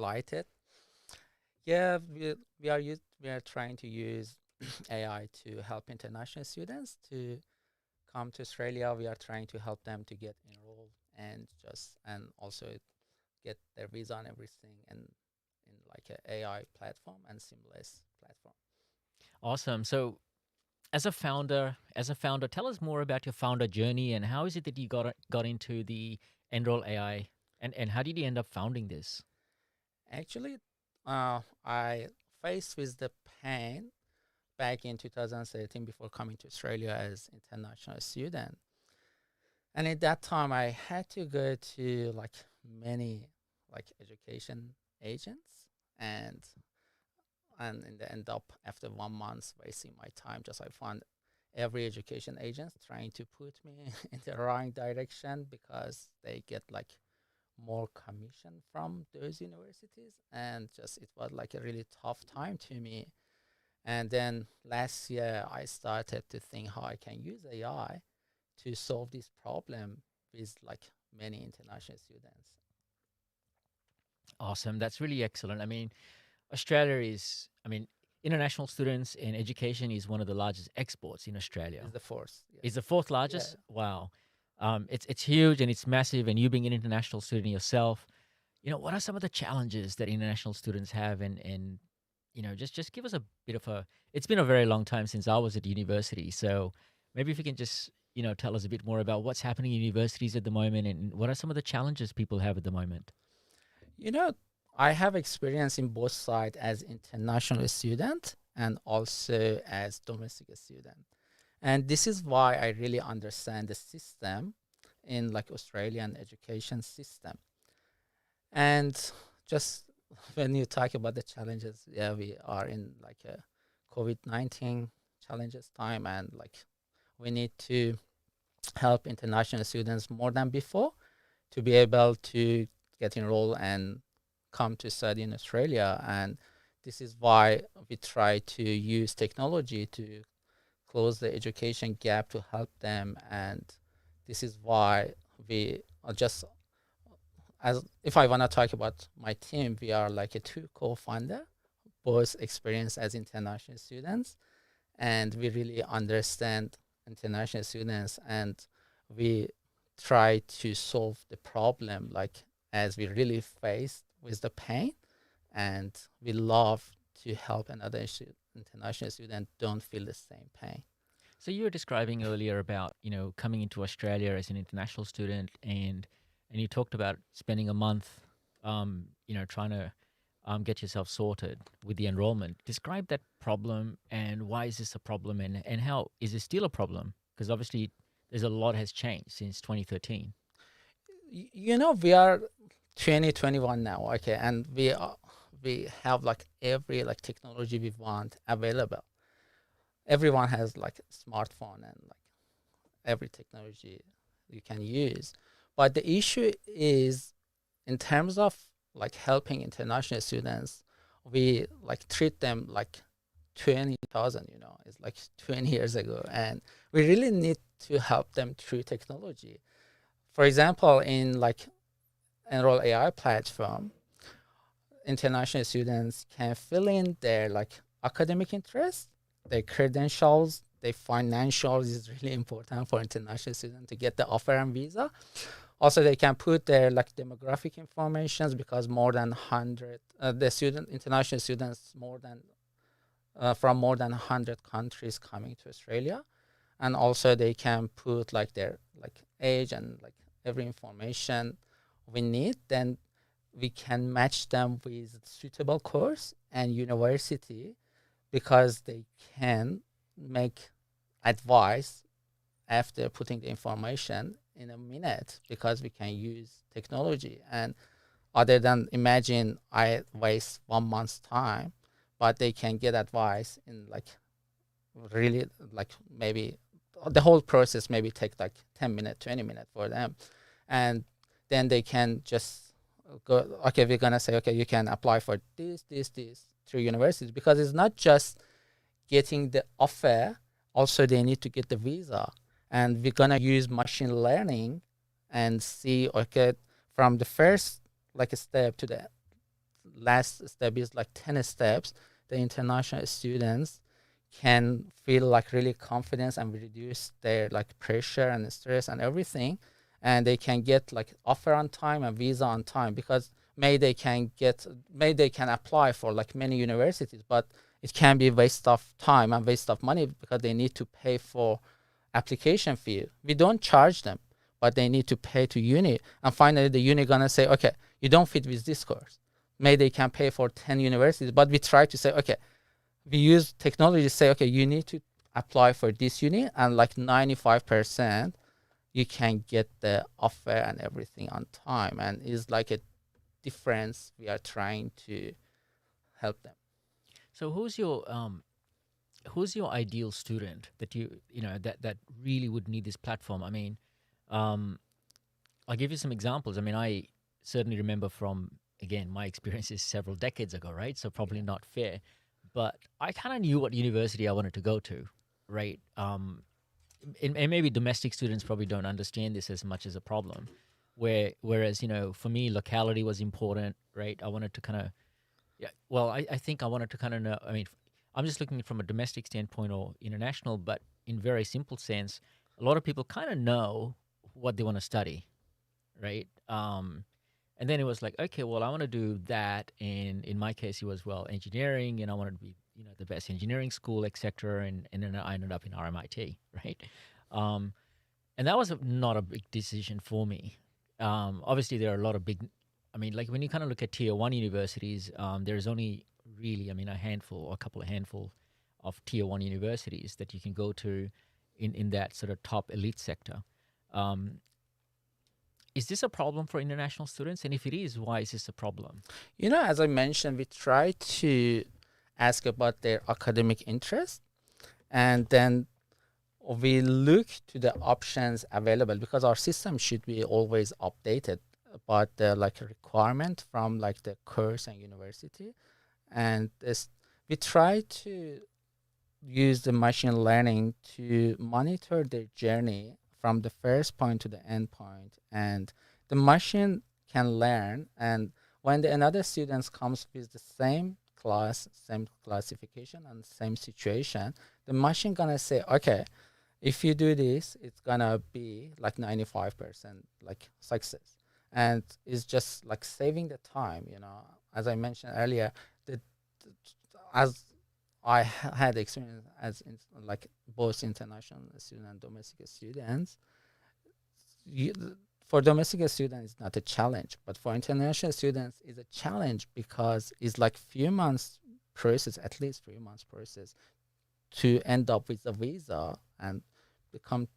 light it. Yeah, we are trying to use AI to help international students to come to Australia. We are trying to help them to get enrolled and also get their visa and everything and in like a AI platform and seamless platform. Awesome. So, as a founder, tell us more about your founder journey and how is it that you got into the Enroll AI, and how did you end up founding this? Actually, I faced with the pain back in 2013 before coming to Australia as international student. And at that time, I had to go to like many like education agents, and in the end up after 1 month wasting my time, just I found every education agent trying to put me in the wrong direction because they get like more commission from those universities, and just it was like a really tough time to me. And then last year I started to think how I can use AI to solve this problem with like many international students. Awesome. That's really excellent. I mean, international students in education is one of the largest exports in Australia. Is the force, Is yes. the fourth Yeah. largest? Wow. It's huge and it's massive. And you being an international student yourself, what are some of the challenges that international students have? And just give us a bit of a. It's been a very long time since I was at university, so maybe if you can just tell us a bit more about what's happening in universities at the moment and what are some of the challenges people have at the moment. You know, I have experience in both sides as international student and also as domestic student. And this is why I really understand the system in like Australian education system. And just when you talk about the challenges, yeah, we are in like a COVID-19 challenges time, and like we need to help international students more than before to be able to get enrolled and come to study in Australia. And this is why we try to use technology to close the education gap to help them. And this is why we are just, as if I want to talk about my team, we are like a two co-founder, both experienced as international students, and we really understand international students, and we try to solve the problem like as we really faced with the pain, and we love to help another international student don't feel the same pain. So you were describing earlier about coming into Australia as an international student, and you talked about spending a month, trying to get yourself sorted with the enrollment. Describe that problem and why is this a problem, and how is it still a problem? Because obviously there's a lot has changed since 2013. We are 2021 now, okay, and we have like every like technology we want available. Everyone has like a smartphone and like every technology you can use. But the issue is in terms of like helping international students, we like treat them like 20,000, it's like 20 years ago. And we really need to help them through technology. For example, in like Enroll AI platform, international students can fill in their like academic interests, their credentials, their financials is really important for international students to get the offer and visa. Also, they can put their like demographic informations because more than 100 the student international students more than from more than 100 countries coming to Australia, and also they can put like their like age and like every information we need. Then we can match them with suitable course and university because they can make advice after putting the information in a minute because we can use technology. And other than imagine I waste 1 month's time, but they can get advice in like really like maybe the whole process maybe take like 10 minutes 20 minutes for them, and then they can just go, okay, we're gonna say, okay, you can apply for this through universities, because it's not just getting the offer, also they need to get the visa. And we're gonna use machine learning and see, okay, from the first like a step to the last step is like 10 steps. The international students can feel like really confidence and reduce their like pressure and stress and everything, and they can get like offer on time and visa on time, because may they can apply for like many universities, but it can be waste of time and waste of money because they need to pay for application fee. We don't charge them, but they need to pay to uni, and finally the uni gonna say, okay, you don't fit with this course. Maybe they can pay for 10 universities, but we try to say, okay, we use technology to say, okay, you need to apply for this uni, and like 95% you can get the offer and everything on time, and it's like a difference we are trying to help them. So who's your ideal student that that really would need this platform? I mean, um, I'll give you some examples. I mean, I certainly remember from, again, my experiences several decades ago, right? So probably not fair, but I kind of knew what university I wanted to go to, right? And maybe domestic students probably don't understand this as much as a problem. Whereas, for me, locality was important, right? I wanted to kind of, yeah, well, I think I wanted to kind of know. I mean, I'm just looking from a domestic standpoint or international, but in very simple sense, a lot of people kind of know what they want to study, right? And then it was like, okay, well, I want to do that, and in my case, it was, well, engineering, and I wanted to be, the best engineering school, etc. And then I ended up in RMIT, right? Um, and that was not a big decision for me. Obviously, there are a lot of big. I mean, like when you kind of look at tier one universities, there's only really, I mean, a couple of handful of tier one universities that you can go to in that sort of top elite sector. Um, is this a problem for international students? And if it is, why is this a problem? As I mentioned, we try to ask about their academic interest, and then we look to the options available, because our system should be always updated about the like requirement from like the course and university. And we try to use the machine learning to monitor their journey from the first point to the end point, and the machine can learn, and when another student comes with the same class, same classification and same situation, the machine gonna say, okay, if you do this, it's gonna be like 95% like success, and it's just like saving the time. As I mentioned earlier, the, as had experience like both international students and domestic students. You, for domestic students, it's not a challenge, but for international students, it's a challenge because it's like few months process, at least 3 months process, to end up with a visa and become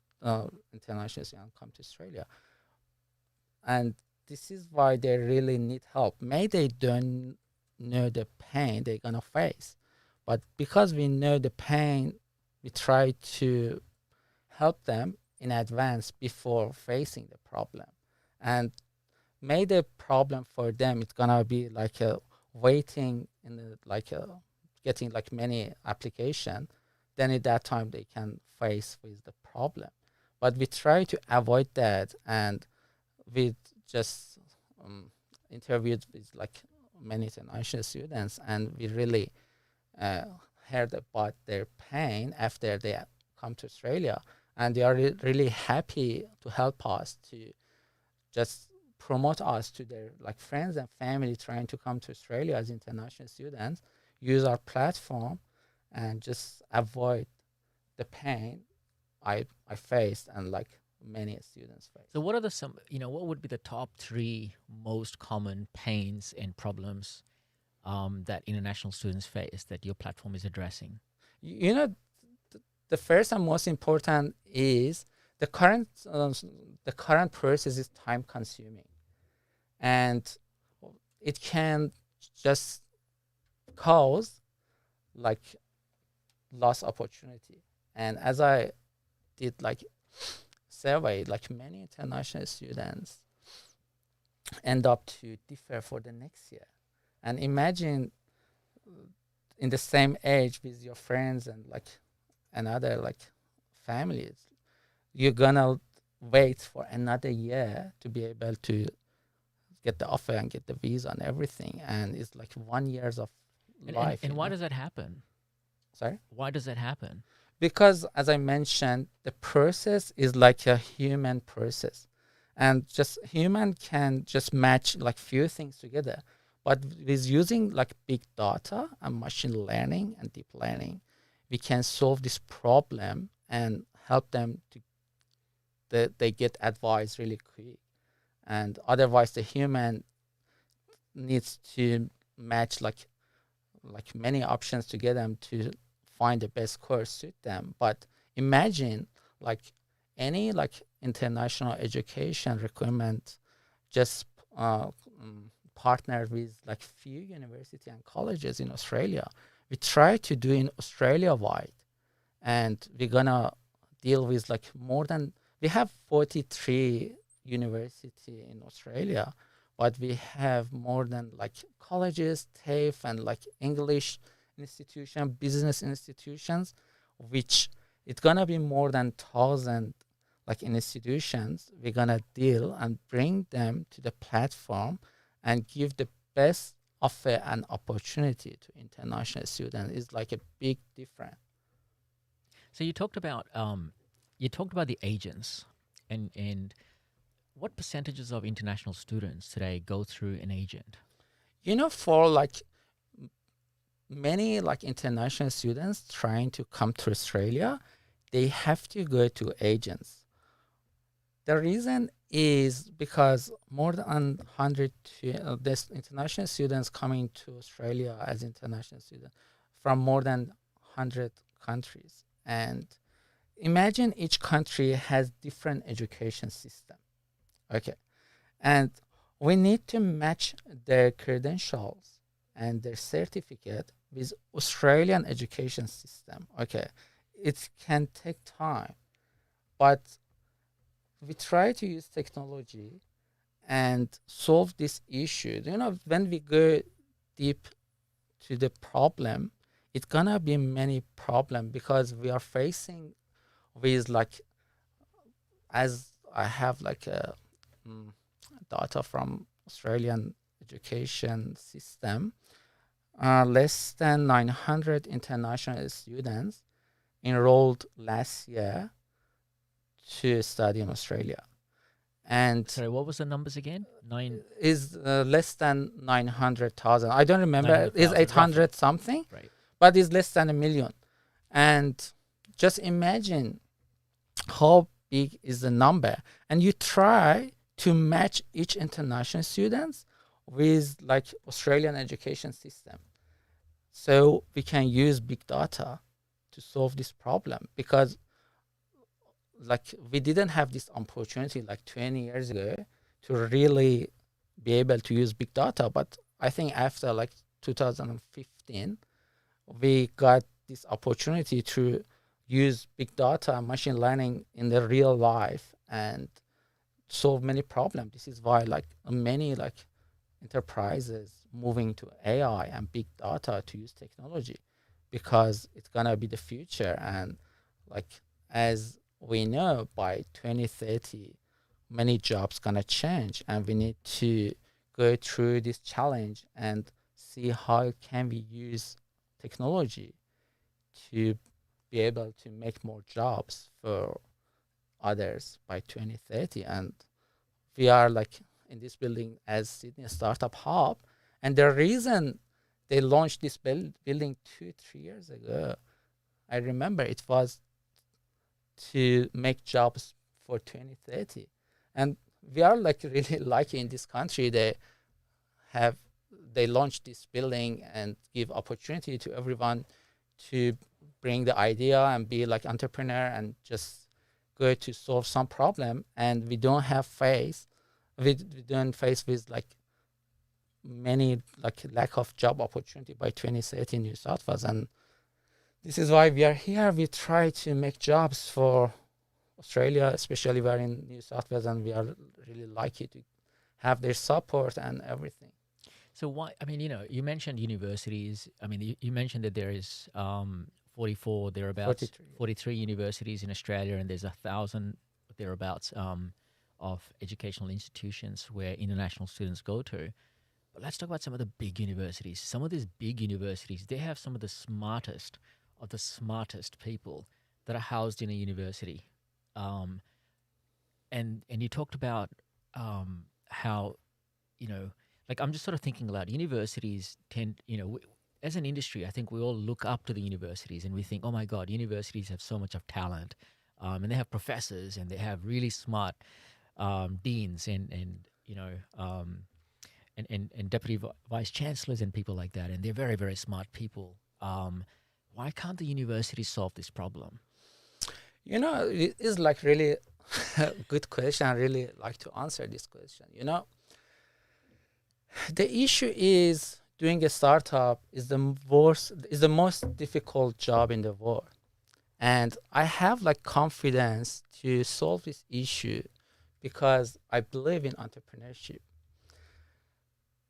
international student and come to Australia. And this is why they really need help. May they don't know the pain they're gonna face, but because we know the pain, we try to help them in advance before facing the problem. And may the problem for them, it's gonna be like a waiting in the, like a, getting like many application. Then at that time they can face with the problem. But we try to avoid that, and we just interviewed with like many international students, and we really uh, heard about their pain after they come to Australia, and they are really happy to help us to just promote us to their like friends and family trying to come to Australia as international students, use our platform, and just avoid the pain I faced and like many students face. So what are what would be the top three most common pains and problems that international students face that your platform is addressing? The first and most important is the current process is time consuming, and it can just cause like lost opportunity. And as I did like survey, like many international students end up to defer for the next year. And imagine in the same age with your friends and like another like families, you're gonna wait for another year to be able to get the offer and get the visa and everything, and it's like 1 years of life. And why does that happen? Sorry? Why does that happen? Because as I mentioned, the process is like a human process, and just human can just match like few things together. But with using like big data and machine learning and deep learning, we can solve this problem and help them to they get advice really quick. And otherwise, the human needs to match like many options to get them to find the best course suit them. But imagine like any like international education requirement just partner with like few university and colleges in Australia. We try to do in Australia wide, and we're gonna deal with like more than we have 43 university in Australia, but we have more than like colleges, TAFE, and like English institution, business institutions, which it's gonna be more than 1,000 like institutions. We're gonna deal and bring them to the platform and give the best offer and opportunity to international students. Is like a big difference. So you talked about the agents, and what percentages of international students today go through an agent? For like many like international students trying to come to Australia, they have to go to agents. The reason is because more than 100 this international students coming to Australia as international students from more than 100 countries. And imagine each country has different education system. Okay. And we need to match their credentials and their certificate with Australian education system. Okay. It can take time, but we try to use technology and solve this issue. When we go deep to the problem, it's gonna be many problem because we are facing with like, as I have like a data from Australian education system, less than 900 international students enrolled last year to study in Australia. And Sorry, what was the numbers again? is less than 900,000. I don't remember. It's 900,000 800 roughly. something, Right. but it's less than a million. And just imagine how big is the number. And you try to match each international students with like Australian education system. So we can use big data to solve this problem, because like we didn't have this opportunity like 20 years ago to really be able to use big data. But I think after like 2015, we got this opportunity to use big data and machine learning in the real life and solve many problems. This is why like many like enterprises moving to AI and big data to use technology, because it's gonna be the future. And like as we know, by 2030 many jobs gonna change, and we need to go through this challenge and see how can we use technology to be able to make more jobs for others by 2030. And we are like in this building as Sydney Startup Hub, and the reason they launched this building 2-3 years ago, I remember it was to make jobs for 2030. And we are like really lucky in this country. They launched this building and give opportunity to everyone to bring the idea and be like entrepreneur and just go to solve some problem. And we don't face with like many like lack of job opportunity by 2030 in New South Wales. And this is why we are here. We try to make jobs for Australia, especially we're in New South Wales, and we are really lucky to have their support and everything. So why? I mean, you mentioned universities. I mean, you mentioned that there is 44 thereabouts, 43. 43 universities in Australia, and there's 1,000 thereabouts of educational institutions where international students go to. But let's talk about some of the big universities. Some of these big universities, they have some of the smartest of the smartest people that are housed in a university. Um, and you talked about how, you know, like I'm just sort of thinking about universities tend, as an industry, I think we all look up to the universities and we think, oh my God, universities have so much of talent, and they have professors and they have really smart deans and and deputy vice chancellors and people like that, and they're very very smart people. Why can't the university solve this problem? It is like really good question. I really like to answer this question. The issue is doing a startup is the most difficult job in the world. And I have like confidence to solve this issue because I believe in entrepreneurship.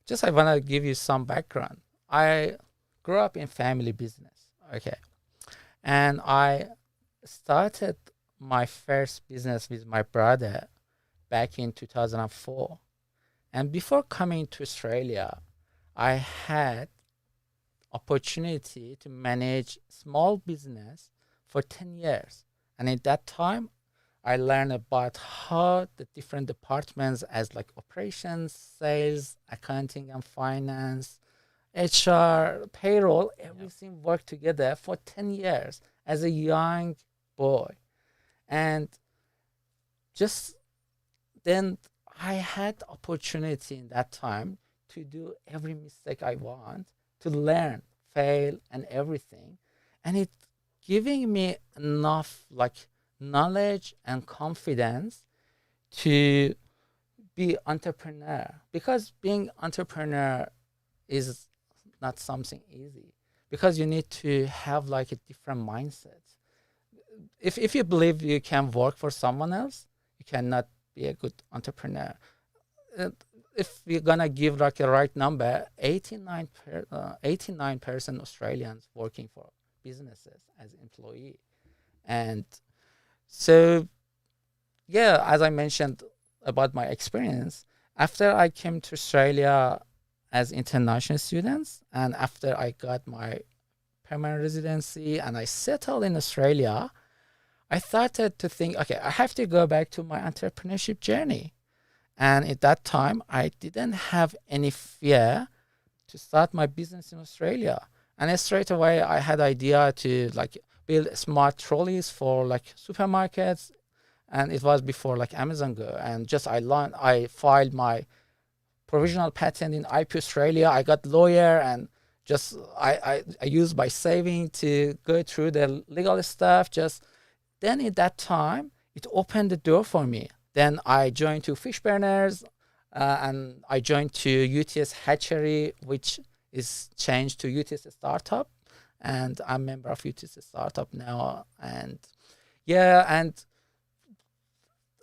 Just I want to give you some background. I grew up in family business, okay? And I started my first business with my brother back in 2004. And before coming to Australia, I had opportunity to manage small business for 10 years. And at that time, I learned about how the different departments as like operations, sales, accounting and finance, HR, payroll, everything worked together for 10 years as a young boy. And just then I had opportunity in that time to do every mistake I want, to learn, fail and everything. And it giving me enough like knowledge and confidence to be entrepreneur, because being entrepreneur is not something easy, because you need to have like a different mindset. If you believe you can work for someone else, you cannot be a good entrepreneur. Uh, if we're gonna give like a right number, 89% Australians working for businesses as employee. And so, yeah, as I mentioned about my experience, after I came to Australia as international students, and after I got my permanent residency and I settled in Australia, I started to think, okay, I have to go back to my entrepreneurship journey. And at that time, I didn't have any fear to start my business in Australia. And then straight away, I had idea to like build smart trolleys for like supermarkets. And it was before like Amazon Go. And just I filed my provisional patent in IP Australia. I got lawyer and just I used my saving to go through the legal stuff. Just then at that time, it opened the door for me. Then I joined to Fish Burners, and I joined to UTS Hatchery, which is changed to UTS Startup. And I'm a member of UTS Startup now. And yeah, and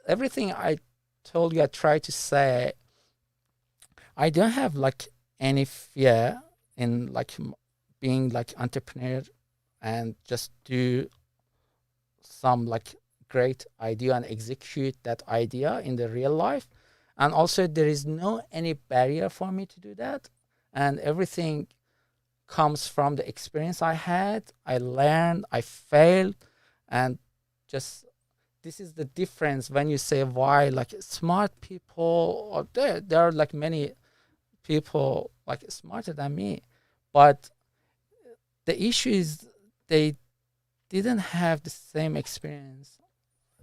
everything I told you, I try to say, I don't have like any fear in like being like entrepreneur and just do some like great idea and execute that idea in the real life. And also there is no any barrier for me to do that. And everything comes from the experience I had. I learned, I failed, and just this is the difference when you say why like smart people, or there are like many people like smarter than me, but the issue is they didn't have the same experience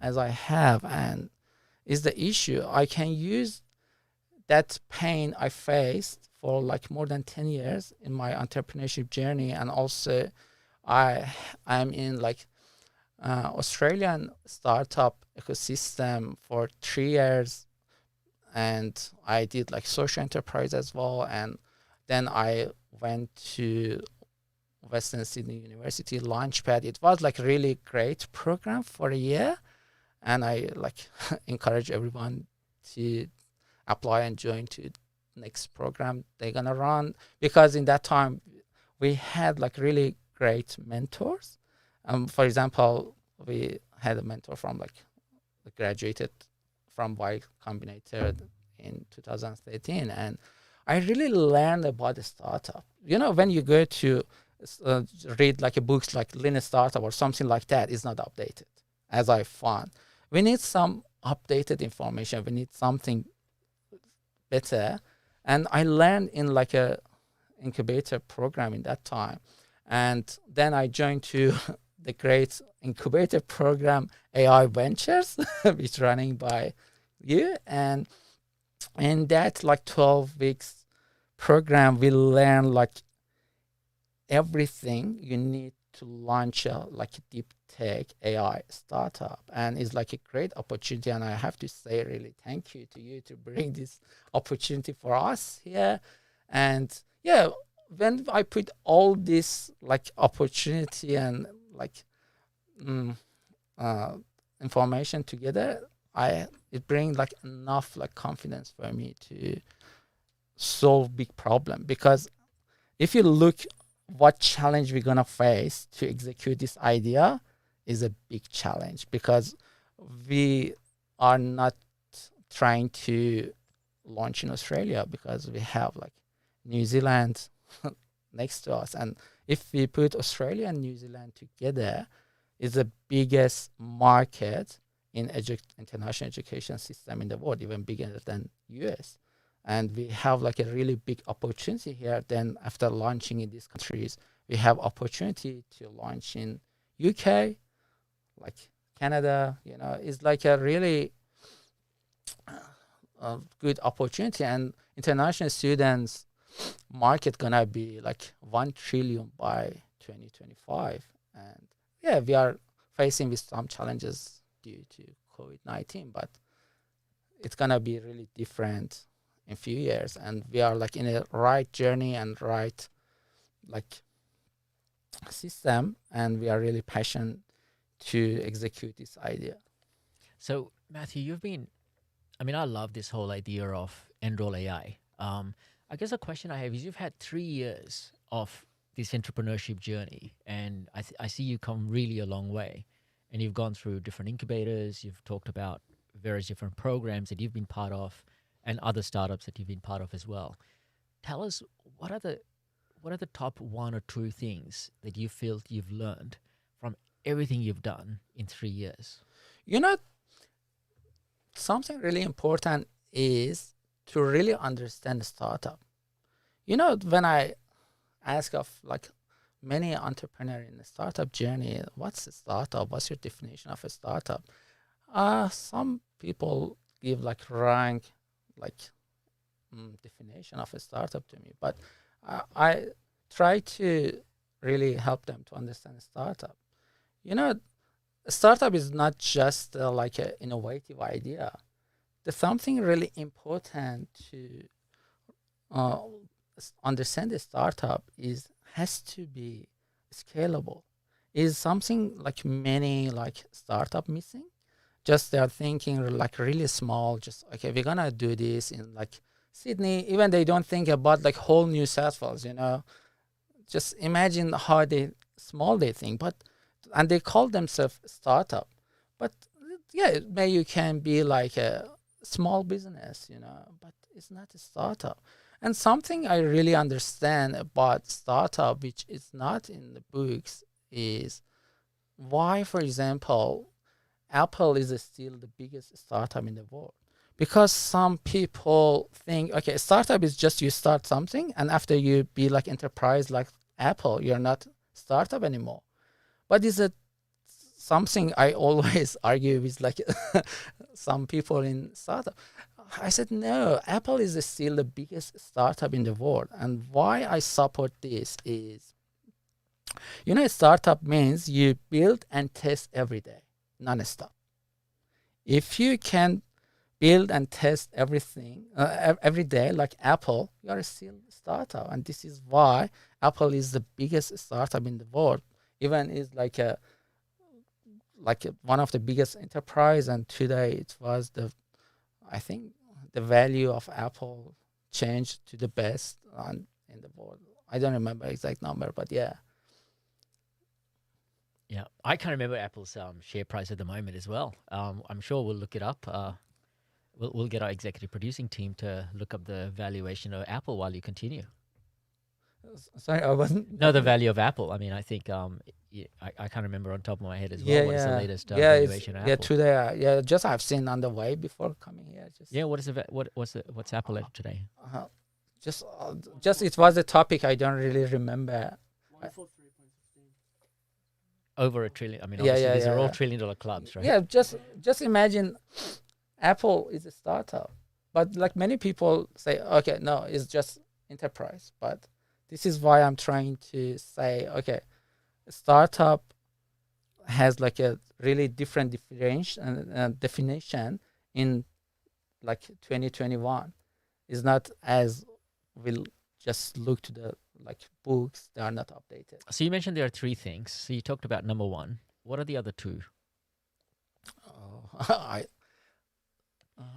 as I have, and is the issue. I can use that pain I faced for like more than 10 years in my entrepreneurship journey, and also I'm in like Australian startup ecosystem for 3 years, and I did like social enterprise as well, and then I went to Western Sydney University Launchpad. It was like really great program for a year, and I like encourage everyone to apply and join to next program they're gonna run, because in that time we had like really great mentors. For example, we had a mentor from like graduated from Y Combinator in 2013, and I really learned about the startup. When you go to uh, read like a books like Lean Startup or something like that, is not updated. As I found, we need some updated information. We need something better, and I learned in like a incubator program in that time, and then I joined to the great incubator program AI Ventures, which running by you, and in that like 12 weeks program we learn like everything you need to launch a like a deep tech AI startup, and it's like a great opportunity. And I have to say, really, thank you to you to bring this opportunity for us here. And yeah, when I put all this like opportunity and like mm, uh, information together, it brings like enough like confidence for me to solve big problem. Because if you look what challenge we're gonna face to execute this idea is a big challenge, because we are not trying to launch in Australia because we have like New Zealand next to us, and if we put Australia and New Zealand together, is the biggest market in international education system in the world, even bigger than US. And we have like a really big opportunity here. Then after launching in these countries, we have opportunity to launch in UK, like Canada. It's like a really good opportunity, and international students market gonna be like 1 trillion by 2025. And yeah, we are facing with some challenges due to COVID-19, but it's gonna be really different in few years, and we are like in a right journey and right like system, and we are really passionate to execute this idea. So, Matthew, I love this whole idea of ENROL AI. I guess a question I have is, you've had 3 years of this entrepreneurship journey, and I see you come really a long way. And you've gone through different incubators, you've talked about various different programs that you've been part of, and other startups that you've been part of as well. Tell us, what are the top 1 or 2 things that you feel you've learned from everything you've done in 3 years? You know, something really important is to really understand the startup. When I ask of like many entrepreneur in the startup journey, what's a startup? What's your definition of a startup? Some people give like rank, like definition of a startup to me, but I try to really help them to understand a startup. You know, a startup is not just like an innovative idea. There's something really important to uh, understand a startup is has to be scalable. Is something like many like startup missing? Just they're thinking like really small. Just okay, we're gonna do this in like Sydney. Even they don't think about like whole New South Wales. Just imagine how they small they think, but and they call themselves startup. But yeah, maybe you can be like a small business, but it's not a startup. And something I really understand about startup, which is not in the books, is why, for example, Apple is still the biggest startup in the world. Because some people think, okay, startup is just you start something, and after you be like enterprise like Apple, you're not startup anymore. But is it something I always argue with like some people in startup? I said no. Apple is still the biggest startup in the world, and why I support this is, startup means you build and test every day, non-stop. If you can build and test everything every day like Apple, you are still a startup, and this is why Apple is the biggest startup in the world. Even is one of the biggest enterprise, and today it was I think the value of Apple changed to the best in the world. I don't remember exact number, but yeah. Yeah, I can't remember Apple's share price at the moment as well. I'm sure we'll look it up. We'll get our executive producing team to look up the valuation of Apple while you continue. Sorry, I wasn't. No, the value of Apple. I mean, I think I can't remember on top of my head as well. Yeah, What is the yeah, latest yeah. It's valuation of yeah Apple? today. Yeah, just I've seen on the way before coming here. Just Yeah, what is what's Apple at today? uh, just it was a topic I don't really remember. Over a trillion. I mean, Yeah, obviously yeah, these are all yeah, $1 trillion clubs, right? yeah. Just imagine Apple is a startup, but like many people say, okay, no, it's just enterprise. But this is why I'm trying to say, okay, startup has like a really different differentiation and definition in like 2021. Is not as we'll just look to the like books; they are not updated. So you mentioned there are three things. So you talked about number one. What are the other two? I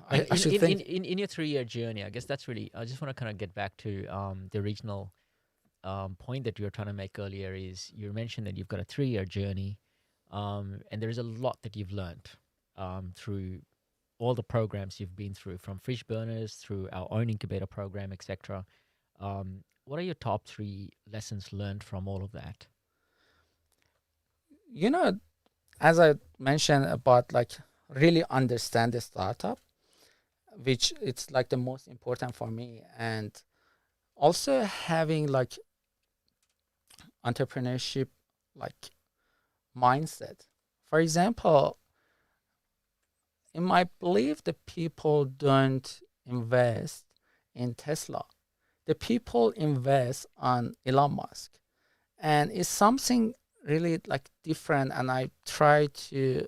I In should in, in, think. in in your 3-year journey, I guess that's really. I just want to kind of get back to the original point that you were trying to make earlier. Is you mentioned that you've got a 3-year journey, and there's a lot that you've learned through all the programs you've been through, from fish burners through our own incubator program, etc. What are your top 3 lessons learned from all of that? You know, as I mentioned about like really understand the startup, which it's like the most important for me, and also having like entrepreneurship like mindset. For example, in my belief, the people don't invest in Tesla. The people invest on Elon Musk, and it's something really like different. And I try to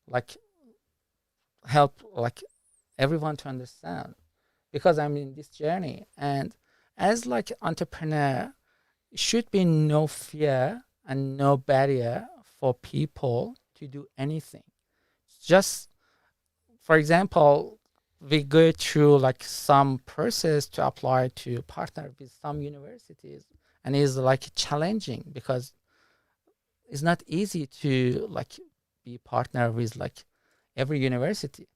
like help like everyone to understand because I'm in this journey. And as like entrepreneur, should be no fear and no barrier for people to do anything. Just for example, we go through like some process to apply to partner with some universities, and it's like challenging because it's not easy to like be partner with like every university.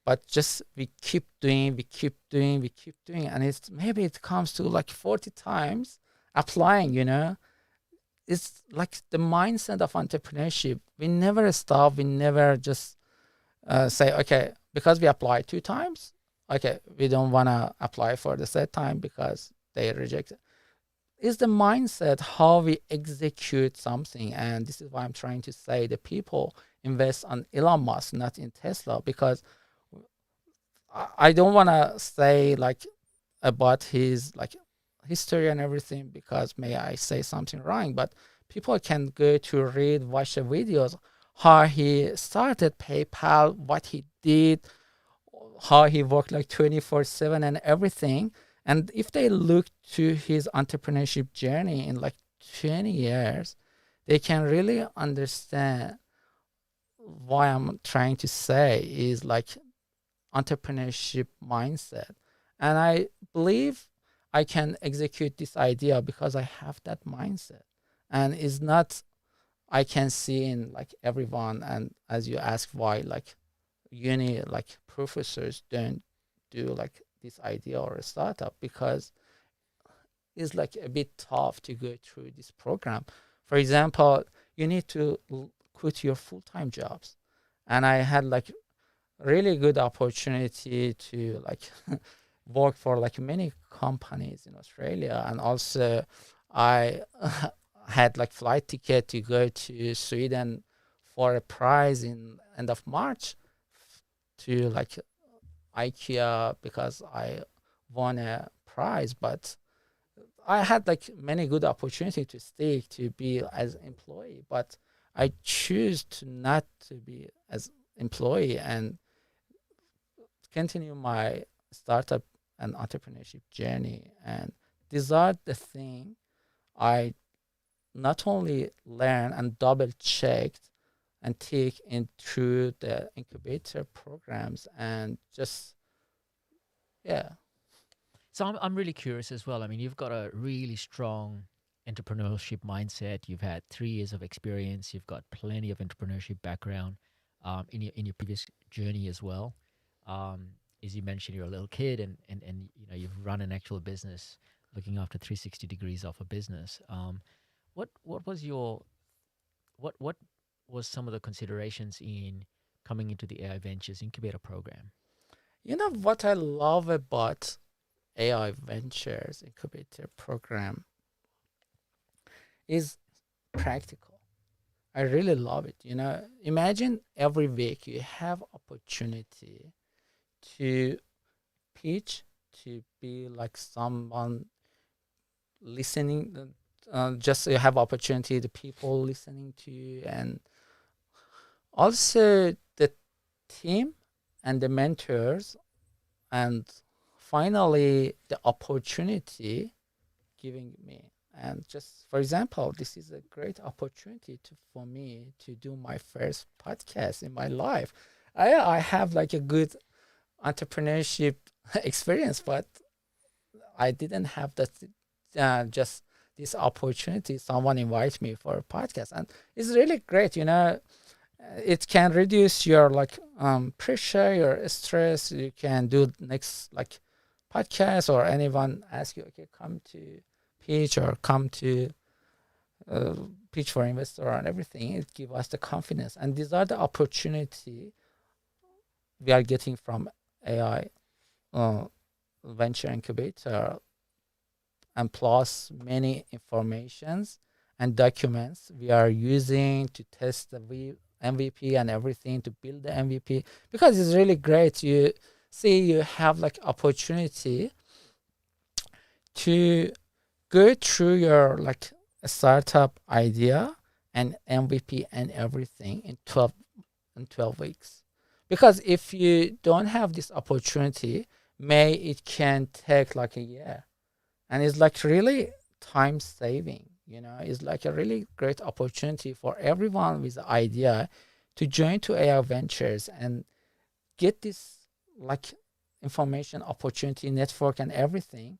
But just we keep doing, and it's maybe it comes to like 40 times applying. It's like the mindset of entrepreneurship. We never stop. We never just say, okay, because we applied 2 times, okay, we don't want to apply for the third time because they reject it. It's the mindset how we execute something. And this is why I'm trying to say the people invest on Elon Musk, not in Tesla, because I don't want to say like about his like history and everything because may I say something wrong, but people can go to read, watch the videos, how he started PayPal, what he did, how he worked like 24/7 and everything. And if they look to his entrepreneurship journey in like 20 years, they can really understand why I'm trying to say is like entrepreneurship mindset. And I believe I can execute this idea because I have that mindset. And it's not I can see in like everyone. And as you ask why like uni like professors don't do like this idea or a startup, because it's like a bit tough to go through this program. For example, you need to quit your full-time jobs. And I had like really good opportunity to like work for like many companies in Australia, and also I had like flight ticket to go to Sweden for a prize in end of March to like IKEA because I won a prize. But I had like many good opportunity to stay to be as employee, but I choose to not to be as employee and continue my startup and entrepreneurship journey. And these are the thing I not only learn and double checked and take in through the incubator programs and just yeah. So I'm really curious as well. I mean, you've got a really strong entrepreneurship mindset. You've had 3 years of experience. You've got plenty of entrepreneurship background in your previous journey as well. Um, as you mentioned, you're a little kid, and you've run an actual business, looking after 360 degrees of a business. What was your what was some of the considerations in coming into the AI Ventures incubator program? You know what I love about AI Ventures Incubator program is practical. I really love it. Imagine every week you have opportunity to pitch, to be like someone listening. Just you have opportunity, the people listening to you, and also the team and the mentors, and finally the opportunity giving me. And just for example, this is a great opportunity for me to do my first podcast in my life. I have like a good entrepreneurship experience, but I didn't have that just this opportunity. Someone invites me for a podcast, and it's really great. It can reduce your like pressure, your stress. You can do next like podcast, or anyone ask you, okay, come to pitch or come to uh, pitch for investor and everything. It gives us the confidence, and these are the opportunity we are getting from AI venture incubator, and plus many informations and documents we are using to test the MVP and everything, to build the MVP, because it's really great. You see, you have like opportunity to go through your like a startup idea and MVP and everything in 12 weeks. Because if you don't have this opportunity, may it can take like a year, and it's like really time saving. It's like a really great opportunity for everyone with the idea to join to AI Ventures and get this like information, opportunity, network, and everything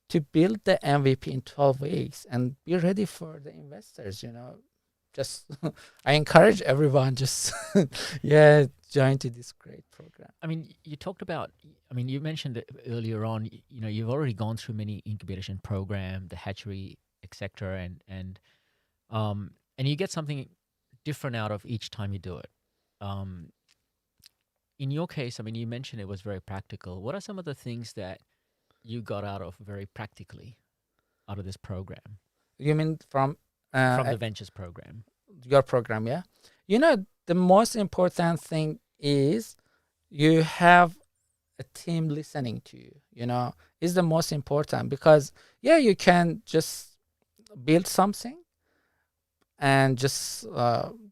to build the MVP in 12 weeks and be ready for the investors. Just I encourage everyone, just yeah, join to this great program. I mean, you talked about. I mean, you mentioned it earlier on. You've already gone through many incubation program, the hatchery, etc., and you get something different out of each time you do it. Um, in your case, I mean, you mentioned it was very practical. What are some of the things that you got out of very practically out of this program, You mean from from the ventures program? your program? Yeah. The most important thing is you have a team listening to you. Is the most important, because yeah, you can just build something and just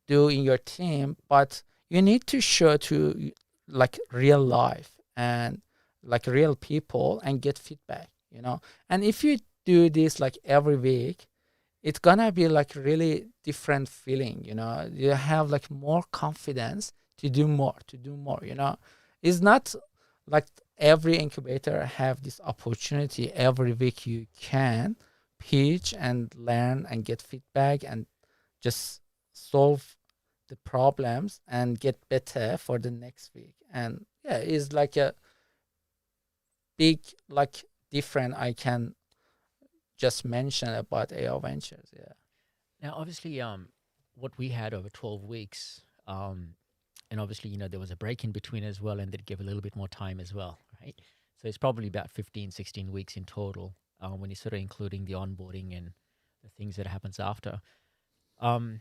do in your team, but you need to show to like real life and like real people and get feedback. And if you do this like every week, it's gonna be like really different feeling. You have like more confidence to do more. It's not like every incubator have this opportunity every week. You can pitch and learn and get feedback and just solve the problems and get better for the next week. And yeah, it's like a big like different I can just mention about AI Ventures. Yeah. Now, obviously, what we had over 12 weeks, and obviously, there was a break in between as well, and that gave a little bit more time as well, right? So it's probably about 15, 16 weeks in total when you're sort of including the onboarding and the things that happens after. Um,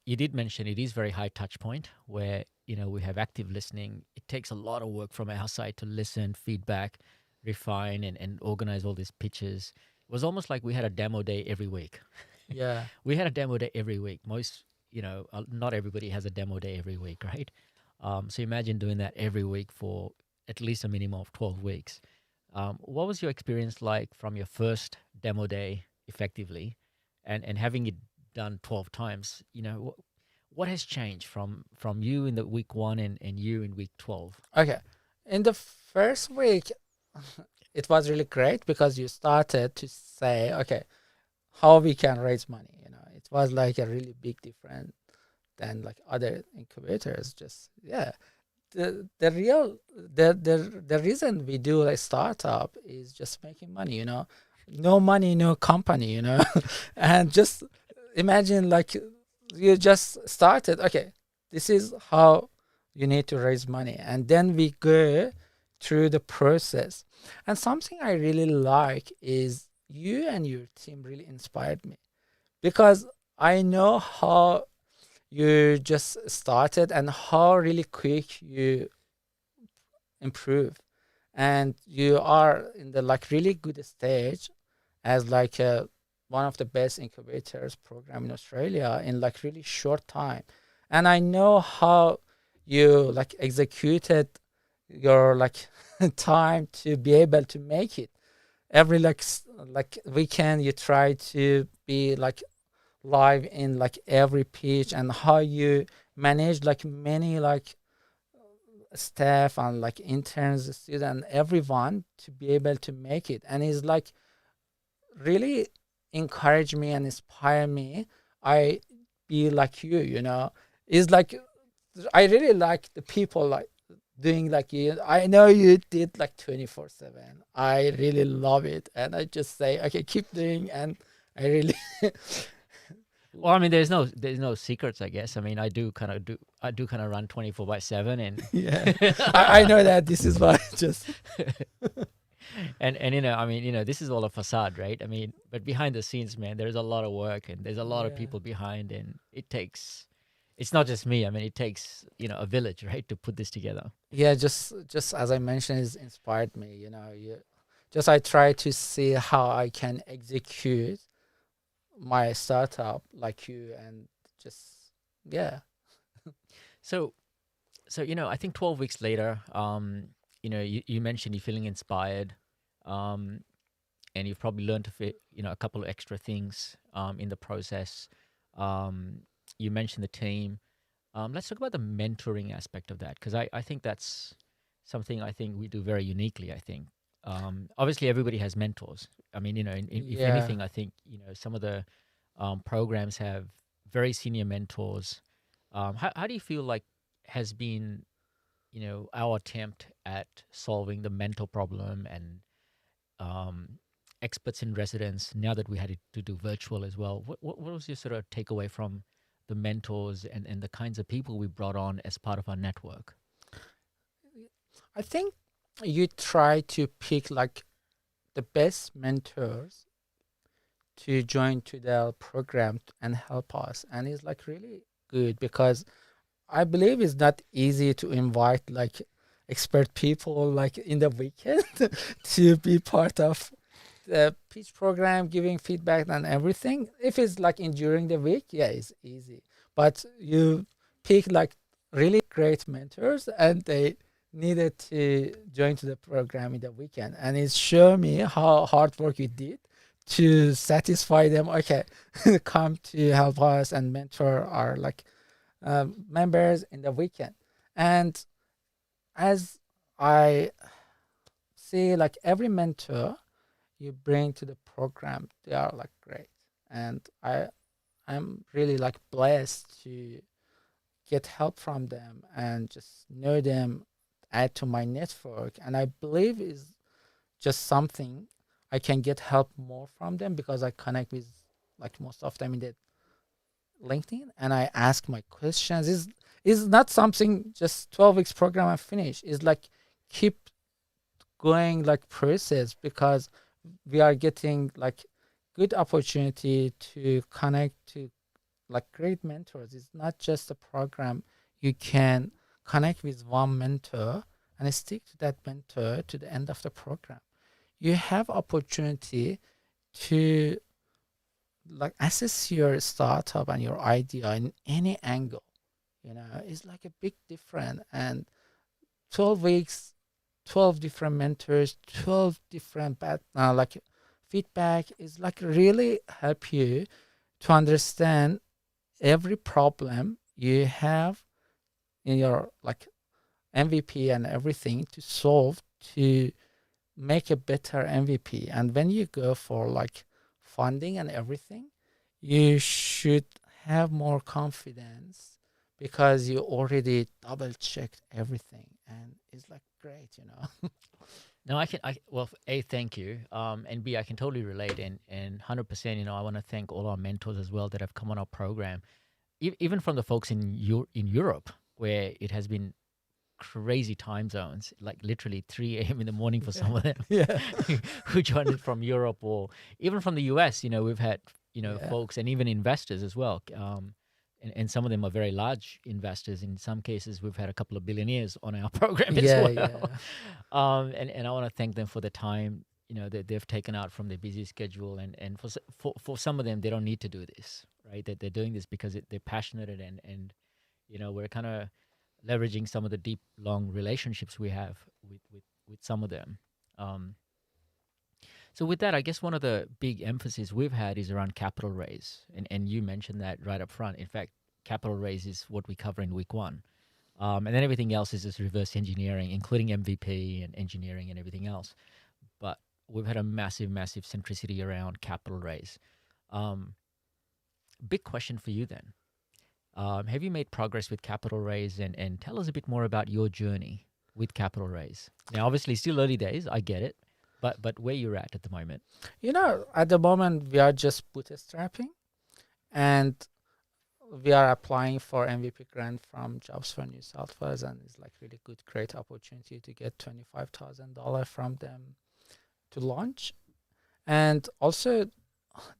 you did mention it is very high touch point where, we have active listening. It takes a lot of work from our side to listen, feedback, refine, and organize all these pitches. It was almost like we had a demo day every week. Yeah. We had a demo day every week. Most, not everybody has a demo day every week, right? So imagine doing that every week for at least a minimum of 12 weeks. What was your experience like from your first demo day effectively and having it done 12 times? What has changed from you in the week 1 and you in week 12? Okay. In the first week, it was really great because you started to say, okay, how we can raise money. It was like a really big difference than like other incubators. Just yeah, the real the reason we do a startup is just making money, no money, no company, and just imagine like you just started. Okay, this is how you need to raise money, and then we go through the process. And something I really like is you and your team really inspired me, because I know how you just started and how really quick you improve, and you are in the like really good stage as like one of the best incubators program in Australia in like really short time. And I know how you like executed your like time to be able to make it. Every like weekend you try to be like live in like every pitch, and how you manage like many like staff and like interns, student, everyone to be able to make it. And it's like really encourage me and inspire me. I be like you. It's like I really like the people like doing like you. I know you did like 24/7. I really love it, and I just say okay, keep doing. And I really Well, I mean, there's no secrets, I guess. I mean, I do kind of run 24/7, and yeah, I know that this is why just and I mean, this is all a facade, right? I mean, but behind the scenes, man, there's a lot of work, and there's a lot of yeah. people behind, and it's not just me. I mean, it takes a village, right, to put this together. Yeah, just as I mentioned, it's inspired me. Just I try to see how I can execute my startup like you, and just yeah. So I think 12 weeks later, you mentioned you're feeling inspired, um, and you've probably learned a couple of extra things in the process. Um, you mentioned the team. Let's talk about the mentoring aspect of that, because I think that's something I think we do very uniquely. I think obviously everybody has mentors. I mean, if Yeah, anything, I think some of the programs have very senior mentors. How do you feel like has been our attempt at solving the mental problem and um, experts in residence, now that we had to do virtual as well? What was your sort of takeaway from the mentors and the kinds of people we brought on as part of our network? I think you try to pick like the best mentors to join to the program and help us, and it's like really good, because I believe it's not easy to invite like expert people like in the weekend to be part of the pitch program, giving feedback and everything. If it's like in during the week, yeah, it's easy. But you pick like really great mentors, and they needed to join to the program in the weekend, and it showed me how hard work you did to satisfy them. Okay, come to help us and mentor our like members in the weekend. And as I see, like every mentor you bring to the program, they are like great. And I'm really like blessed to get help from them and just know them, add to my network. And I believe is just something I can get help more from them, because I connect with like most of them in the LinkedIn, and I ask my questions. Is not something just 12 weeks program and finish. It's like keep going like process, because we are getting like good opportunity to connect to like great mentors. It's not just a program. You can connect with one mentor and stick to that mentor to the end of the program. You have opportunity to like assess your startup and your idea in any angle. It's like a big difference. And 12 weeks, 12 different mentors, 12 different like feedback is like really help you to understand every problem you have in your like MVP and everything to solve, to make a better MVP. And when you go for like funding and everything, you should have more confidence, because you already double checked everything, and it's like great, you know. No, well, A, thank you. And B, I can totally relate. And 100%, I want to thank all our mentors as well that have come on our program. Even from the folks in Europe, where it has been crazy time zones, like literally 3 a.m. in the morning for some of them Yeah. who joined it from Europe, or even from the US. We've had, Yeah. folks and even investors as well. And some of them are very large investors. In some cases, we've had a couple of billionaires on our program as Yeah, well. yeah. And I want to thank them for the time, that they've taken out from their busy schedule. And for some of them, they don't need to do this, right? That they're doing this because they're passionate, and we're kind of leveraging some of the deep, long relationships we have with some of them. So with that, I guess one of the big emphasis we've had is around capital raise. And you mentioned that right up front. In fact, capital raise is what we cover in week 1. And then everything else is just reverse engineering, including MVP and engineering and everything else. But we've had a massive, massive centricity around capital raise. Big question for you then. Have you made progress with capital raise? And tell us a bit more about your journey with capital raise. Now, obviously, still early days. I get it. But where you're at the moment? At the moment, we are just bootstrapping, and we are applying for MVP grant from Jobs for New South Wales, and it's like really good, great opportunity to get $25,000 from them to launch. And also,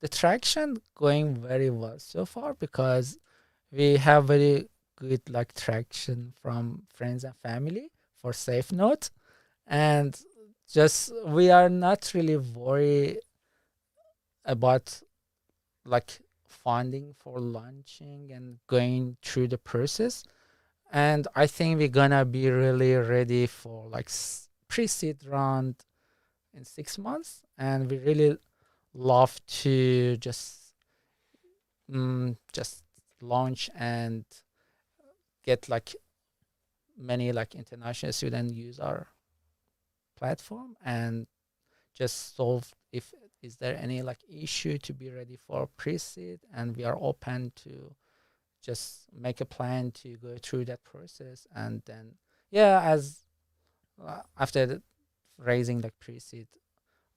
the traction going very well so far, because we have very good like traction from friends and family for Safe Note, and just we are not really worried about like funding for launching and going through the process. And I think we're gonna be really ready for like pre-seed round in 6 months, and we really love to just launch and get like many like international students use our platform, and just solve if is there any like issue to be ready for pre-seed, and we are open to just make a plan to go through that process. And then as after raising like pre-seed,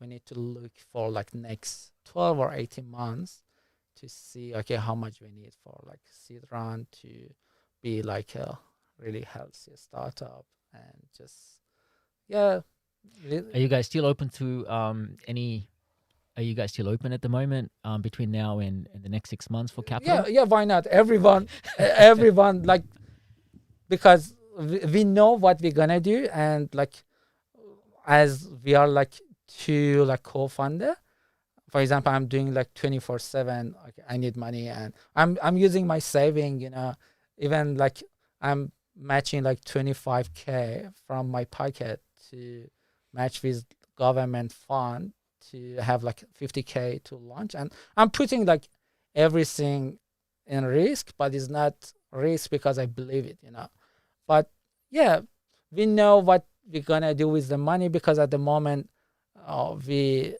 we need to look for like next 12 or 18 months to see how much we need for like seed round to be like a really healthy startup. And just Are you guys still open to any? Are you guys still open at the moment between now and the next 6 months for capital? Yeah, why not? Everyone like, because we know what we're gonna do, and like as we are like two like co-founder. For example, I'm doing like 24/7. Okay, I need money, and I'm using my saving. Even like I'm matching like 25K from my pocket to match with government fund to have like 50K to launch, and I'm putting like everything in risk, but it's not risk because I believe it. But we know what we're gonna do with the money, because at the moment we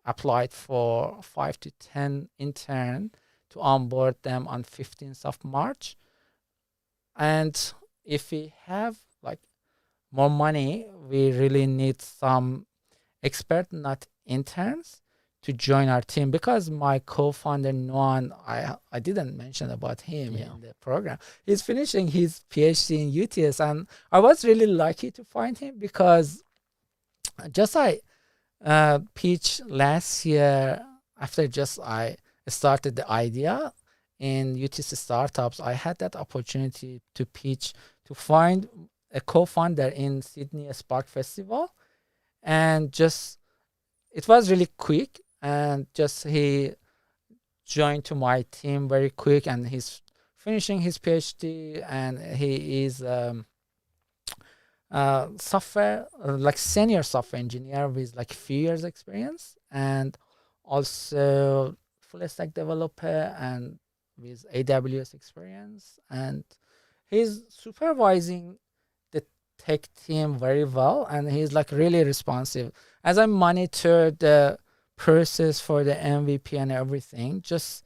applied for 5 to 10 intern to onboard them on 15th of March. And if we have like more money, we really need some expert, not interns, to join our team, because my co-founder Noan, I didn't mention about him in the program. He's finishing his PhD in UTS, and I was really lucky to find him, because just I pitched last year after just I started the idea in UTC startups. I had that opportunity to pitch to find a co-founder in Sydney Spark Festival, and just it was really quick, and just he joined to my team very quick, and he's finishing his PhD, and he is software like senior software engineer with like few years experience, and also full stack developer and with AWS experience, and he's supervising the tech team very well, and he's like really responsive. As I monitor the process for the MVP and everything, just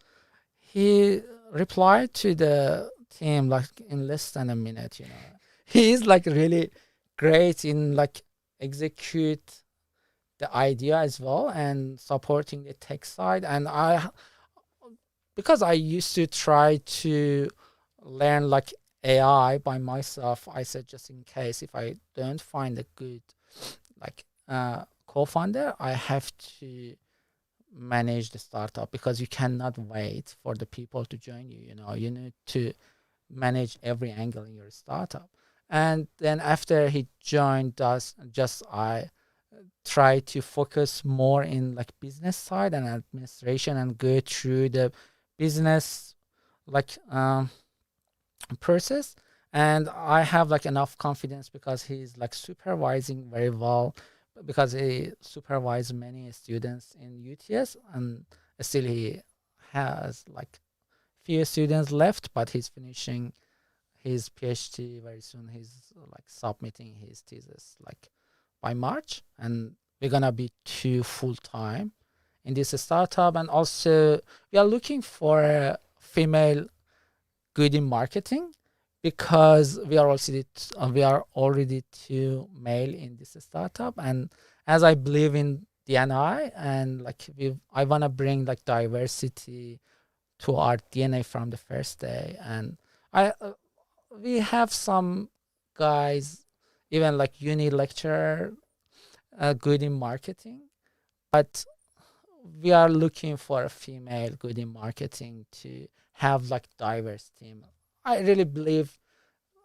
he replied to the team like in less than a minute. He is like really great in like execute the idea as well and supporting the tech side. And because I used to try to learn like AI by myself, I said just in case if I don't find a good like co-founder, I have to manage the startup because you cannot wait for the people to join you. You need to manage every angle in your startup. And then after he joined us, just I try to focus more in like business side and administration and go through the business like process. And I have like enough confidence because he's like supervising very well, because he supervised many students in UTS, and still he has like few students left, but he's finishing his PhD very soon. He's like submitting his thesis like by March, and we're gonna be two full time in this startup. And also we are looking for a female good in marketing, because we are already two male in this startup. And as I believe in DNI, and like I wanna bring like diversity to our DNA from the first day. And I we have some guys, even like uni lecturer, good in marketing, but we are looking for a female good in marketing to have like diverse team. I really believe,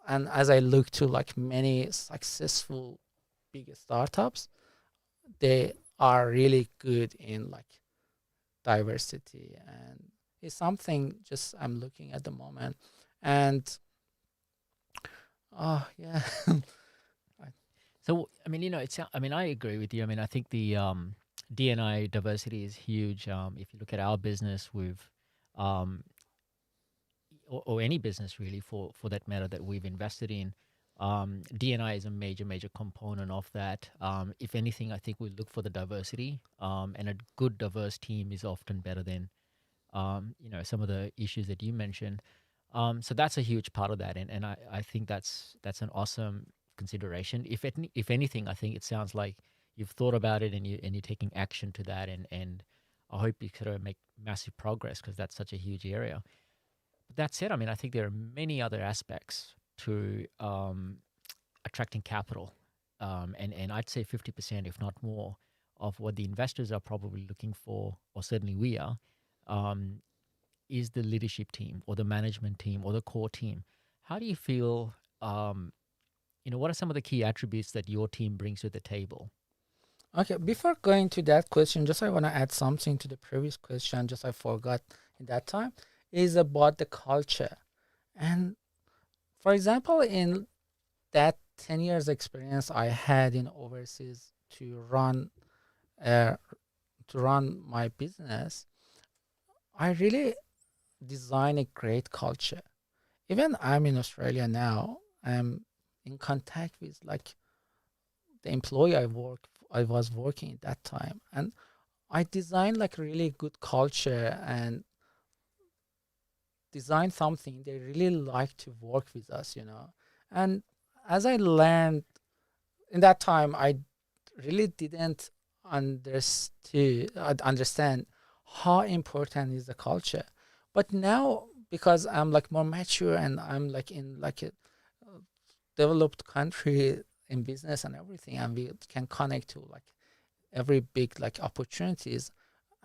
and as I look to like many successful big startups, they are really good in like diversity, and it's something just I'm looking at the moment. And oh yeah. So, I mean, I mean, I agree with you. I mean, I think the DNI diversity is huge. If you look at our business, um, or any business really, for that matter, that we've invested in, DNI is a major component of that. If anything, I think we look for the diversity, and a good diverse team is often better than some of the issues that you mentioned. So that's a huge part of that, and I think that's an awesome consideration. If anything, I think it sounds like you've thought about it, and you're taking action to that, and I hope you sort of make massive progress, because that's such a huge area. But that said, I mean, I think there are many other aspects to attracting capital, and I'd say 50%, if not more, of what the investors are probably looking for, or certainly we are. Um, is the leadership team, or the management team, or the core team. How do you feel? What are some of the key attributes that your team brings to the table? Okay, before going to that question, just I want to add something to the previous question, just I forgot in that time, is about the culture. And for example, in that 10 years experience I had in overseas uh, to run my business, I really design a great culture. Even I'm in Australia now, I'm in contact with like the employee I was working at that time, and I designed like really good culture and design something they really like to work with us. And as I learned in that time, I really didn't understand how important is the culture. But now, because I'm like more mature and I'm like in like a developed country in business and everything, and we can connect to like every big like opportunities.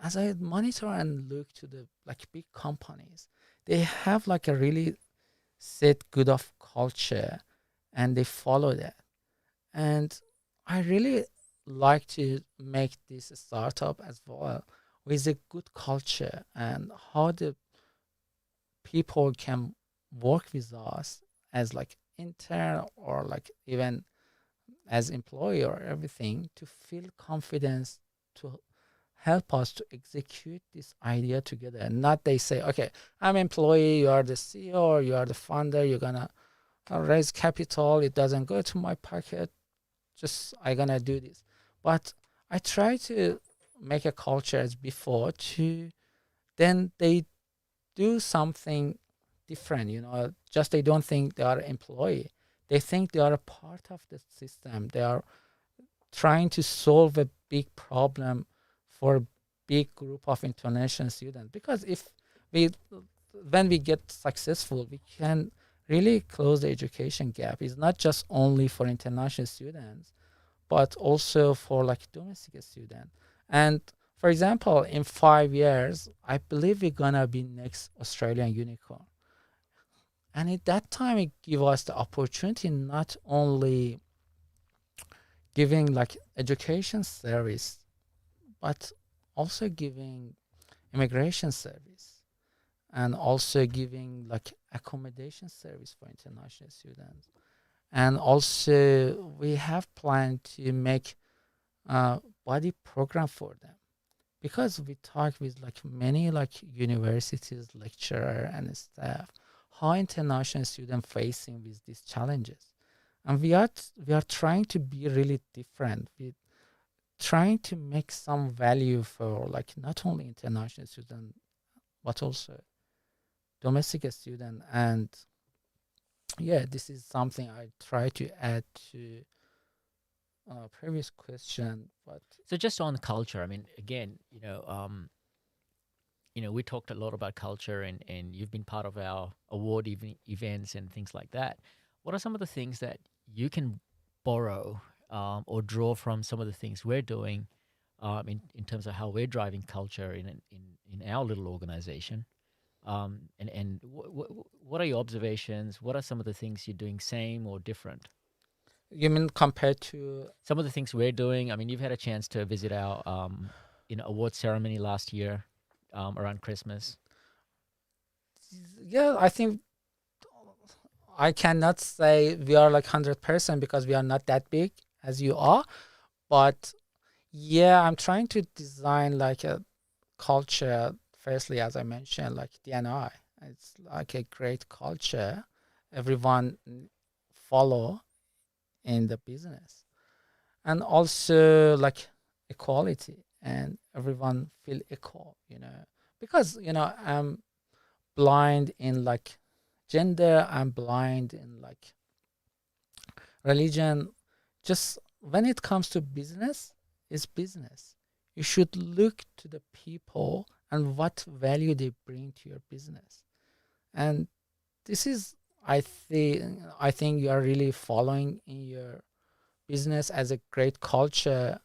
As I monitor and look to the like big companies, they have like a really set good of culture, and they follow that. And I really like to make this startup as well with a good culture, and how the people can work with us as like intern or like even as employee or everything, to feel confidence to help us to execute this idea together. And not they say, okay, I'm employee, you are the CEO, or you are the founder, you're gonna raise capital, it doesn't go to my pocket, just I gonna do this. But I try to make a culture as before, to then they do something different, just they don't think they are employee. They think they are a part of the system. They are trying to solve a big problem for a big group of international students. Because if we, when we get successful, we can really close the education gap. It's not just only for international students, but also for like domestic students. And for example, in 5 years, I believe we're gonna be next Australian unicorn. And at that time, it give us the opportunity not only giving like education service, but also giving immigration service, and also giving like accommodation service for international students. And also we have planned to make a body program for them, because we talk with like many like universities lecturer and staff how international student facing with these challenges. And we are trying to be really different. We trying to make some value for like not only international student, but also domestic student. And yeah, this is something I try to add to previous question. But So just on culture, I mean, again, we talked a lot about culture, and you've been part of our award events and things like that. What are some of the things that you can borrow or draw from some of the things we're doing in terms of how we're driving culture in our little organization? What are your observations? What are some of the things you're doing same or different? you mean compared to? Some of the things we're doing. I mean, you've had a chance to visit our award ceremony last year around Christmas. Yeah, I think I cannot say we are like 100% because we are not that big as you are. But yeah, I'm trying to design like a culture. Firstly, as I mentioned, like DNI, it's like a great culture. Everyone follow in the business, and also like equality, and everyone feel equal. Because I'm blind in like gender, I'm blind in like religion. Just when it comes to business, it's business. You should look to the people and what value they bring to your business. And this is, I think you are really following in your business as a great culture.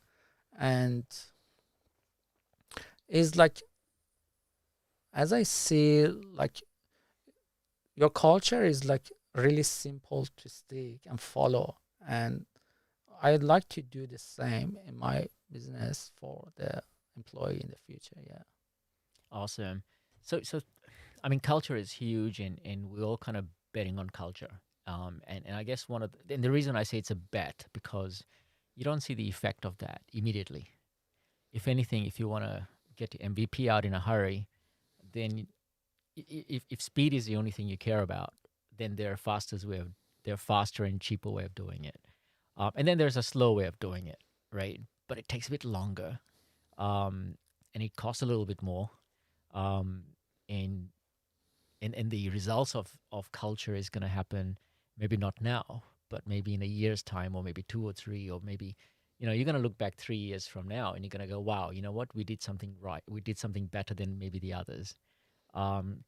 And is like, as I see, like your culture is like really simple to stick and follow. And I'd like to do the same in my business for the employee in the future. Yeah. Awesome. So I mean, culture is huge, and we're all kind of betting on culture. And I guess and the reason I say it's a bet because you don't see the effect of that immediately. If anything, if you want to get the MVP out in a hurry, then if speed is the only thing you care about, then there are faster and cheaper way of doing it. And then there's a slow way of doing it, right? But it takes a bit longer, and it costs a little bit more. Um, and and the results of culture is going to happen maybe not now, but maybe in a year's time, or maybe 2 or 3, or maybe you're going to look back 3 years from now, and you're going to go, wow, you know what, we did something right, we did something better than maybe the others. um,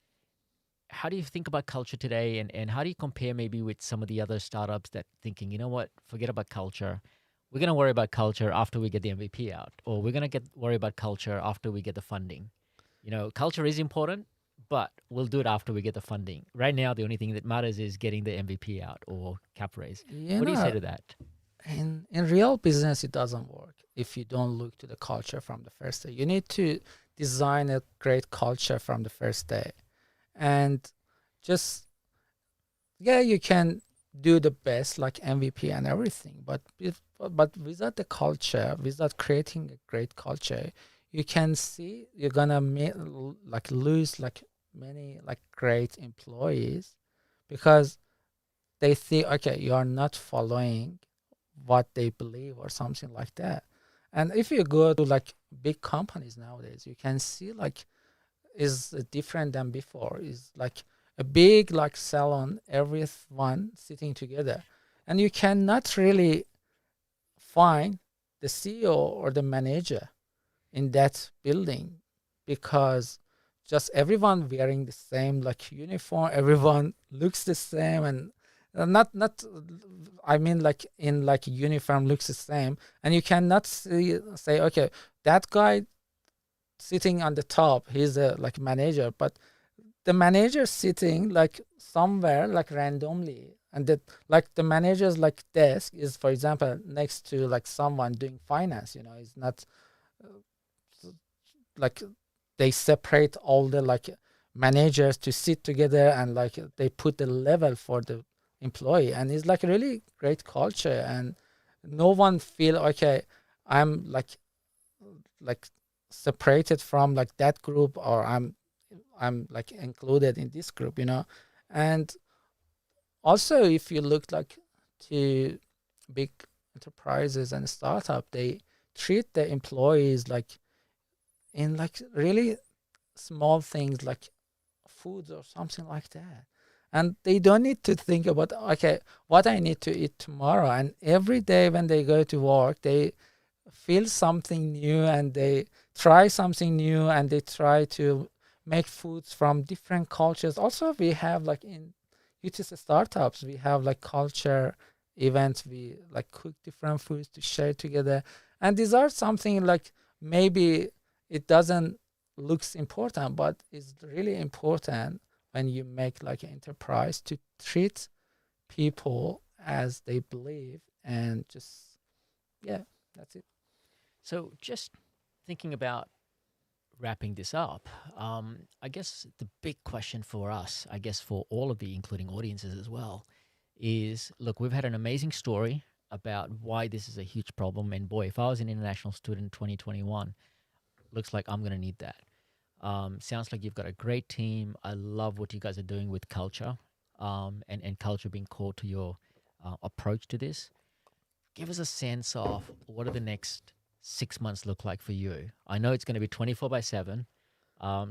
how do you think about culture today, and how do you compare maybe with some of the other startups that thinking, you know what, forget about culture, we're going to worry about culture after we get the MVP out, or we're going to worry about culture after we get the funding. Culture is important, but we'll do it after we get the funding. Right now, the only thing that matters is getting the MVP out or cap raise. You What do you say know, to that? in real business, it doesn't work if you don't look to the culture from the first day. You need to design a great culture from the first day. And just, yeah, you can do the best like MVP and everything, but but without the culture, without creating a great culture, you can see you're gonna like lose like many like great employees, because they think, okay, you are not following what they believe or something like that. And if you go to like big companies nowadays, you can see like is different than before. Is like a big like salon, everyone sitting together, and you cannot really find the CEO or the manager in that building because just everyone wearing the same like uniform, everyone looks the same, and not I mean like in like uniform looks the same, and you cannot say okay, that guy sitting on the top, he's a like manager, but the manager sitting like somewhere like randomly, and that like the manager's like desk is, for example, next to like someone doing finance, it's not like they separate all the like managers to sit together, and like they put the level for the employee, and it's like a really great culture, and no one feel okay, I'm like separated from like that group, or I'm like included in this group, and also if you look like to big enterprises and startup, they treat the employees like in like really small things like foods or something like that, and they don't need to think about okay, what I need to eat tomorrow, and every day when they go to work they feel something new, and they try something new, and they try to make foods from different cultures. Also we have like in UTS startups, we have like culture events, we like cook different foods to share together, and these are something like maybe it doesn't looks important, but it's really important when you make like an enterprise to treat people as they believe, and just yeah, that's it. So just thinking about wrapping this up, I guess the big question for us, I guess for all of the including audiences as well, is look, we've had an amazing story about why this is a huge problem. And boy, if I was an international student in 2021, looks like I'm going to need that. Sounds like you've got a great team. I love what you guys are doing with culture, and culture being core to your approach to this. Give us a sense of what are the next 6 months look like for you. I know it's going to be 24/7.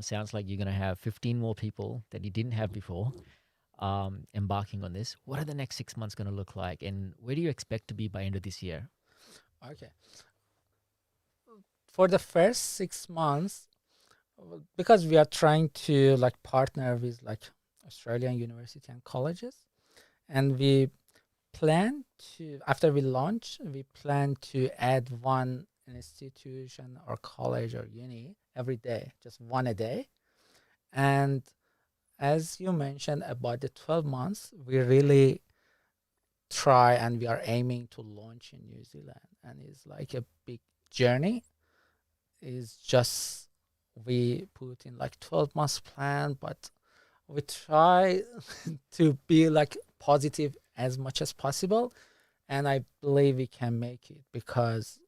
Sounds like you're going to have 15 more people that you didn't have before embarking on this. What are the next 6 months going to look like, and where do you expect to be by end of this year? Okay, for the first 6 months, because we are trying to like partner with like Australian university and colleges, and we plan to, after we launch, we plan to add one institution or college or uni every day, just one a day. And as you mentioned about the 12 months, we really try and we are aiming to launch in New Zealand, and it's like a big journey. Is just we put in like 12 months plan, but we try to be like positive as much as possible, and I believe we can make it because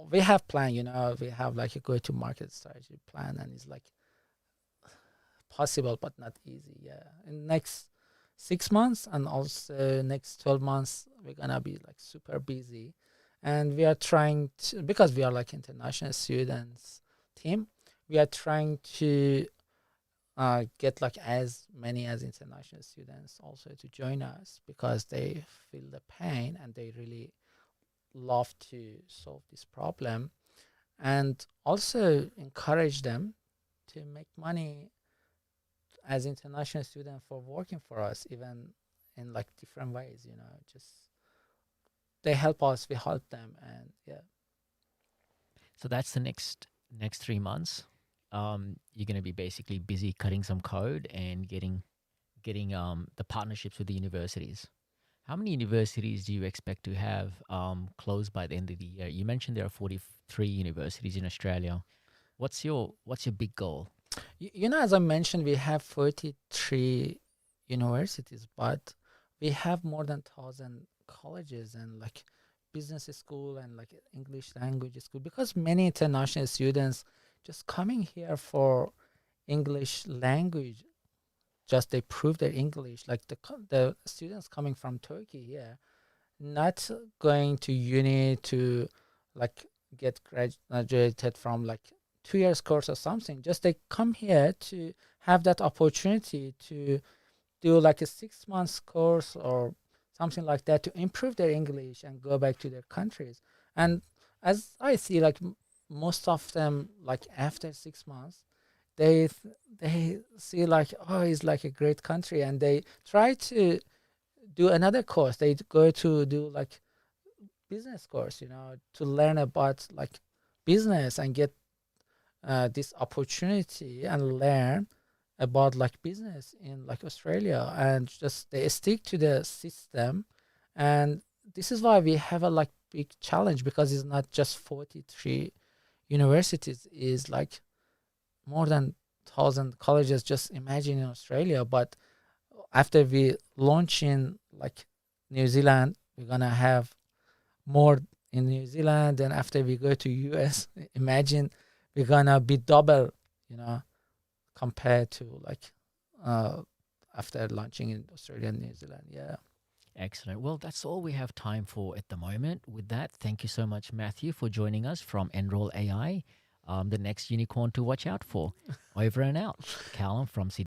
we have plan, we have like a go to market strategy plan, and it's like possible but not easy. Yeah, in next 6 months and also next 12 months we're gonna be like super busy, and we are trying to, because we are like international students team, we are trying to get like as many as international students also to join us, because they feel the pain and they really love to solve this problem, and also encourage them to make money as international student for working for us, even in like different ways, just they help us, we help them, and yeah. So that's the next 3 months. You're going to be basically busy cutting some code and getting the partnerships with the universities. How many universities do you expect to have closed by the end of the year? You mentioned there are 43 universities in Australia. What's your big goal? As I mentioned, we have 43 universities, but we have more than 1,000 colleges and like business school and like English language school, because many international students just coming here for English language, just they prove their English, like the students coming from Turkey here, not going to uni to like get graduated from like 2 years course or something. Just they come here to have that opportunity to do like a 6 months course or something like that to improve their English and go back to their countries. And as I see, like most of them, like after 6 months, they see like, oh, it's like a great country, and they try to do another course. They go to do like business course, to learn about like business and get this opportunity and learn about like business in like Australia, and just they stick to the system. And this is why we have a like big challenge, because it's not just 43 universities, is like more than 1,000 colleges, just imagine, in Australia. But after we launch in like New Zealand, we're gonna have more in New Zealand. And after we go to US, imagine we're gonna be double, you know, compared to like uh, after launching in Australia and New Zealand. Yeah. Excellent. Well, that's all we have time for at the moment. With that, thank you so much, Matthew, for joining us from ENROL AI, the next unicorn to watch out for. Over and out. Callum from